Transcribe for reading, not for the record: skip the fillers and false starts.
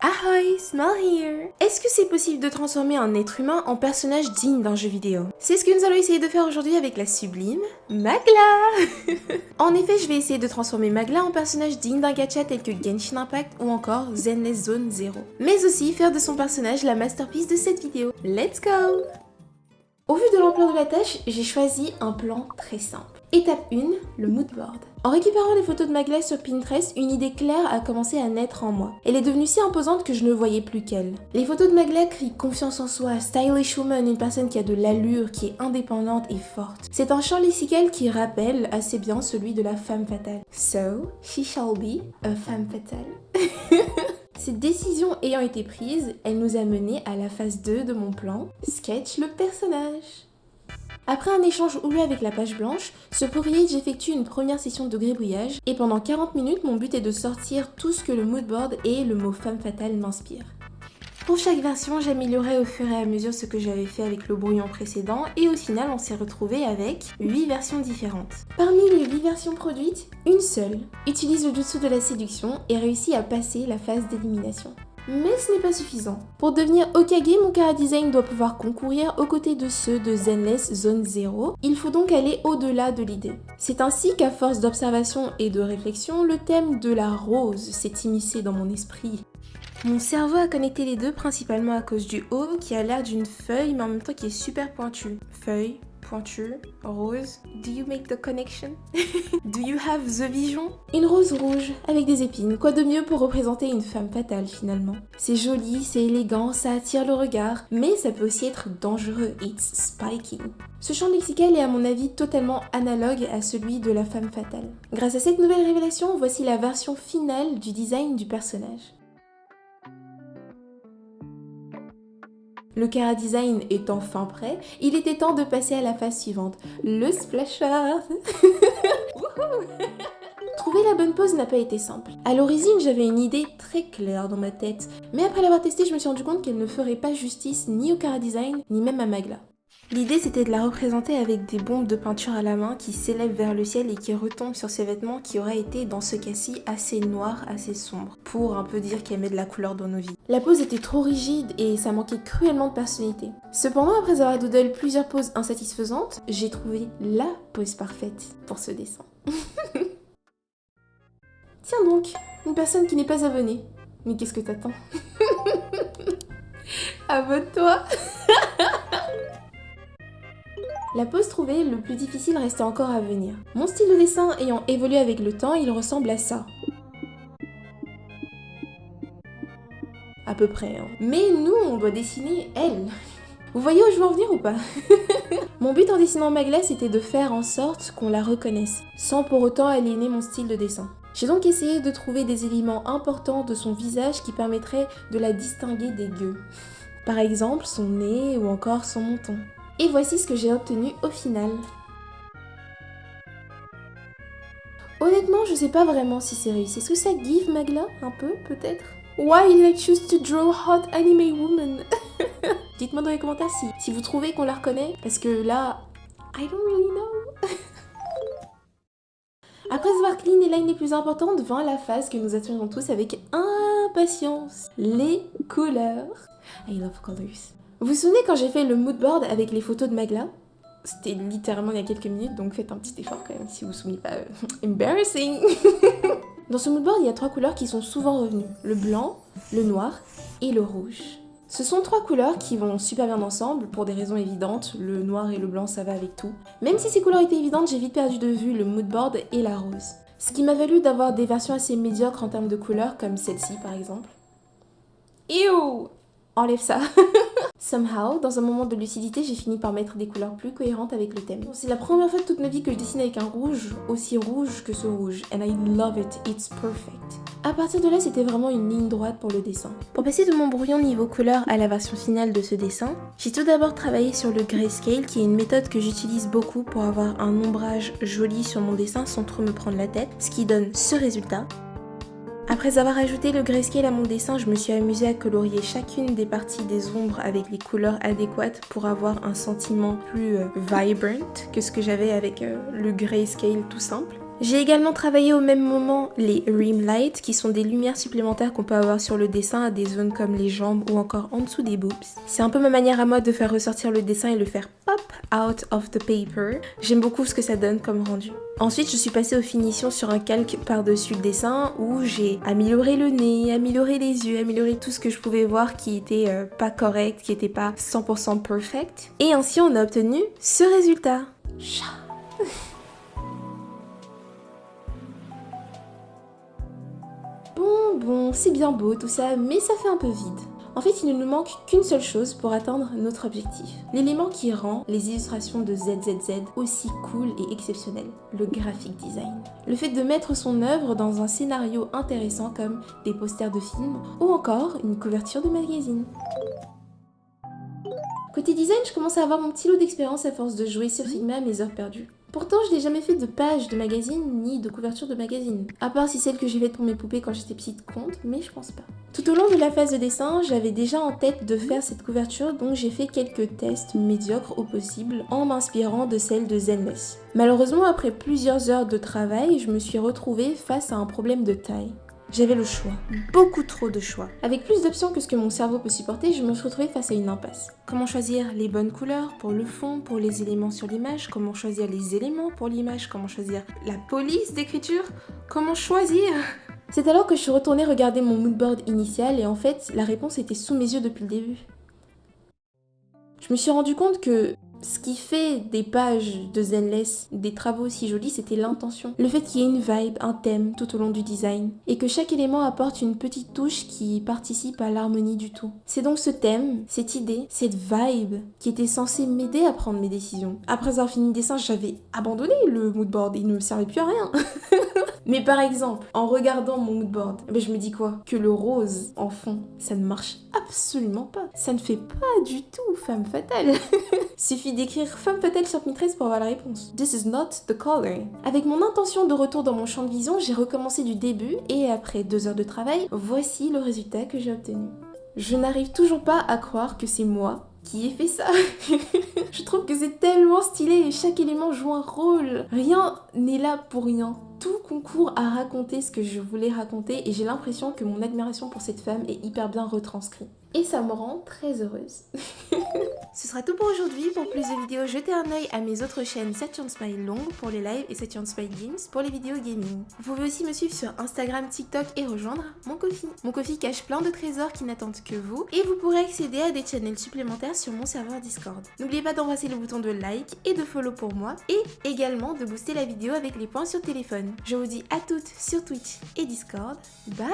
Ahoy, Smell here! Est-ce que c'est possible de transformer un être humain en personnage digne d'un jeu vidéo? C'est ce que nous allons essayer de faire aujourd'hui avec la sublime Magla! En effet, je vais essayer de transformer Magla en personnage digne d'un gacha tel que Genshin Impact ou encore Zenless Zone Zero. Mais aussi faire de son personnage la masterpiece de cette vidéo. Let's go! Au vu de l'ampleur de la tâche, j'ai choisi un plan très simple. Étape 1, le moodboard. En récupérant les photos de Magla sur Pinterest, une idée claire a commencé à naître en moi. Elle est devenue si imposante que je ne voyais plus qu'elle. Les photos de Magla crient confiance en soi, stylish woman, une personne qui a de l'allure, qui est indépendante et forte. C'est un champ lexical qui rappelle assez bien celui de la femme fatale. So, she shall be a femme fatale. Cette décision ayant été prise, elle nous a mené à la phase 2 de mon plan, sketch le personnage. Après un échange houleux avec la page blanche, sur Poirier, j'effectue une première session de gribouillage et pendant 40 minutes, mon but est de sortir tout ce que le moodboard et le mot femme fatale m'inspirent. Pour chaque version, j'améliorais au fur et à mesure ce que j'avais fait avec le brouillon précédent et au final, on s'est retrouvé avec 8 versions différentes. Parmi les 8 versions produites, une seule utilise le jutsu de la séduction et réussit à passer la phase d'élimination. Mais ce n'est pas suffisant. Pour devenir Hokage, mon chara-design doit pouvoir concourir aux côtés de ceux de Zenless Zone Zero. Il faut donc aller au-delà de l'idée. C'est ainsi qu'à force d'observation et de réflexion, le thème de la rose s'est immiscé dans mon esprit. Mon cerveau a connecté les deux principalement à cause du haut qui a l'air d'une feuille mais en même temps qui est super pointue. Feuille, pointue, rose. Do you make the connection? Do you have the vision? Une rose rouge avec des épines. Quoi de mieux pour représenter une femme fatale finalement? C'est joli, c'est élégant, ça attire le regard, mais ça peut aussi être dangereux. It's spiking. Ce champ lexical est à mon avis totalement analogue à celui de la femme fatale. Grâce à cette nouvelle révélation, voici la version finale du design du personnage. Le chara-design est enfin prêt, il était temps de passer à la phase suivante, le splash art. Trouver la bonne pose n'a pas été simple. À l'origine, j'avais une idée très claire dans ma tête, mais après l'avoir testée, je me suis rendu compte qu'elle ne ferait pas justice ni au chara-design, ni même à Magla. L'idée, c'était de la représenter avec des bombes de peinture à la main qui s'élèvent vers le ciel et qui retombent sur ses vêtements qui auraient été, dans ce cas-ci, assez noirs, assez sombres, pour un peu dire qu'elle met de la couleur dans nos vies. La pose était trop rigide et ça manquait cruellement de personnalité. Cependant, après avoir doodle plusieurs poses insatisfaisantes, j'ai trouvé la pose parfaite pour ce dessin. Tiens donc, une personne qui n'est pas abonnée. Mais qu'est-ce que t'attends? Abonne-toi. La pose trouvée, le plus difficile restait encore à venir. Mon style de dessin ayant évolué avec le temps, il ressemble à ça. À peu près, hein. Mais nous, on doit dessiner elle. Vous voyez où je veux en venir ou pas? Mon but en dessinant Magla, c'était de faire en sorte qu'on la reconnaisse, sans pour autant aliéner mon style de dessin. J'ai donc essayé de trouver des éléments importants de son visage qui permettraient de la distinguer des gueux. Par exemple, son nez ou encore son menton. Et voici ce que j'ai obtenu au final. Honnêtement, je sais pas vraiment si c'est réussi. Est-ce que ça give Magla un peu, peut-être? Why did I choose to draw hot anime woman? Dites-moi dans les commentaires si vous trouvez qu'on la reconnaît, parce que là, I don't really know. Après avoir clean les lignes les plus importantes, vint la phase que nous attendons tous avec impatience. Les couleurs. I love colors. Vous vous souvenez quand j'ai fait le moodboard avec les photos de Magla? C'était littéralement il y a quelques minutes, donc faites un petit effort quand même si vous vous souvenez pas. Embarrassing. Dans ce moodboard, il y a 3 couleurs qui sont souvent revenues. Le blanc, le noir et le rouge. Ce sont 3 couleurs qui vont super bien ensemble pour des raisons évidentes. Le noir et le blanc, ça va avec tout. Même si ces couleurs étaient évidentes, j'ai vite perdu de vue le moodboard et la rose. Ce qui m'a valu d'avoir des versions assez médiocres en termes de couleurs, comme celle-ci par exemple. Ew! Enlève ça. Somehow, dans un moment de lucidité, j'ai fini par mettre des couleurs plus cohérentes avec le thème. C'est la première fois de toute ma vie que je dessine avec un rouge aussi rouge que ce rouge. And I love it, it's perfect. À partir de là, c'était vraiment une ligne droite pour le dessin. Pour passer de mon brouillon niveau couleur à la version finale de ce dessin, j'ai tout d'abord travaillé sur le grayscale, qui est une méthode que j'utilise beaucoup pour avoir un ombrage joli sur mon dessin sans trop me prendre la tête, ce qui donne ce résultat. Après avoir ajouté le grayscale à mon dessin, je me suis amusée à colorier chacune des parties des ombres avec les couleurs adéquates pour avoir un sentiment plus vibrant que ce que j'avais avec le grayscale tout simple. J'ai également travaillé au même moment les rim lights, qui sont des lumières supplémentaires qu'on peut avoir sur le dessin à des zones comme les jambes ou encore en dessous des boobs. C'est un peu ma manière à moi de faire ressortir le dessin et le faire pop out of the paper. J'aime beaucoup ce que ça donne comme rendu. Ensuite, je suis passée aux finitions sur un calque par-dessus le dessin où j'ai amélioré le nez, amélioré les yeux, amélioré tout ce que je pouvais voir qui était pas correct, qui était pas 100% perfect. Et ainsi, on a obtenu ce résultat. Bon, c'est bien beau tout ça, mais ça fait un peu vide. En fait, il ne nous manque qu'une seule chose pour atteindre notre objectif. L'élément qui rend les illustrations de ZZZ aussi cool et exceptionnelles, le graphic design. Le fait de mettre son œuvre dans un scénario intéressant comme des posters de films ou encore une couverture de magazine. Côté design, je commence à avoir mon petit lot d'expérience à force de jouer sur Figma à mes heures perdues. Pourtant, je n'ai jamais fait de page de magazine ni de couverture de magazine. À part si celle que j'ai faite pour mes poupées quand j'étais petite compte, mais je pense pas. Tout au long de la phase de dessin, j'avais déjà en tête de faire cette couverture, donc j'ai fait quelques tests médiocres au possible en m'inspirant de celle de Zenless. Malheureusement, après plusieurs heures de travail, je me suis retrouvée face à un problème de taille. J'avais le choix, beaucoup trop de choix. Avec plus d'options que ce que mon cerveau peut supporter, je me suis retrouvée face à une impasse. Comment choisir les bonnes couleurs pour le fond, pour les éléments sur l'image? Comment choisir les éléments pour l'image? Comment choisir la police d'écriture? Comment choisir? C'est alors que je suis retournée regarder mon moodboard initial et en fait, la réponse était sous mes yeux depuis le début. Je me suis rendu compte que ce qui fait des pages de Zenless des travaux aussi jolis, c'était l'intention. Le fait qu'il y ait une vibe, un thème tout au long du design. Et que chaque élément apporte une petite touche qui participe à l'harmonie du tout. C'est donc ce thème, cette idée, cette vibe qui était censée m'aider à prendre mes décisions. Après avoir fini le dessin, j'avais abandonné le moodboard, il ne me servait plus à rien. Mais par exemple, en regardant mon moodboard, je me dis quoi? Que le rose en fond, ça ne marche absolument pas. Ça ne fait pas du tout femme fatale. Suffit d'écrire femme fatale sur Pinterest pour avoir la réponse. This is not the color. Avec mon intention de retour dans mon champ de vision, j'ai recommencé du début et après 2 heures de travail, voici le résultat que j'ai obtenu. Je n'arrive toujours pas à croire que c'est moi qui ai fait ça. Je trouve que c'est tellement stylé et chaque élément joue un rôle. Rien n'est là pour rien. Tout concourt à raconter ce que je voulais raconter et j'ai l'impression que mon admiration pour cette femme est hyper bien retranscrite. Et ça me rend très heureuse. Ce sera tout pour aujourd'hui. Pour plus de vidéos, jetez un œil à mes autres chaînes Saturn Smile Long pour les lives et Saturn Smile Games pour les vidéos gaming. Vous pouvez aussi me suivre sur Instagram, TikTok et rejoindre mon Ko-fi. Mon Ko-fi cache plein de trésors qui n'attendent que vous et vous pourrez accéder à des channels supplémentaires sur mon serveur Discord. N'oubliez pas d'embrasser le bouton de like et de follow pour moi et également de booster la vidéo avec les points sur téléphone. Je vous dis à toutes sur Twitch et Discord. Bye!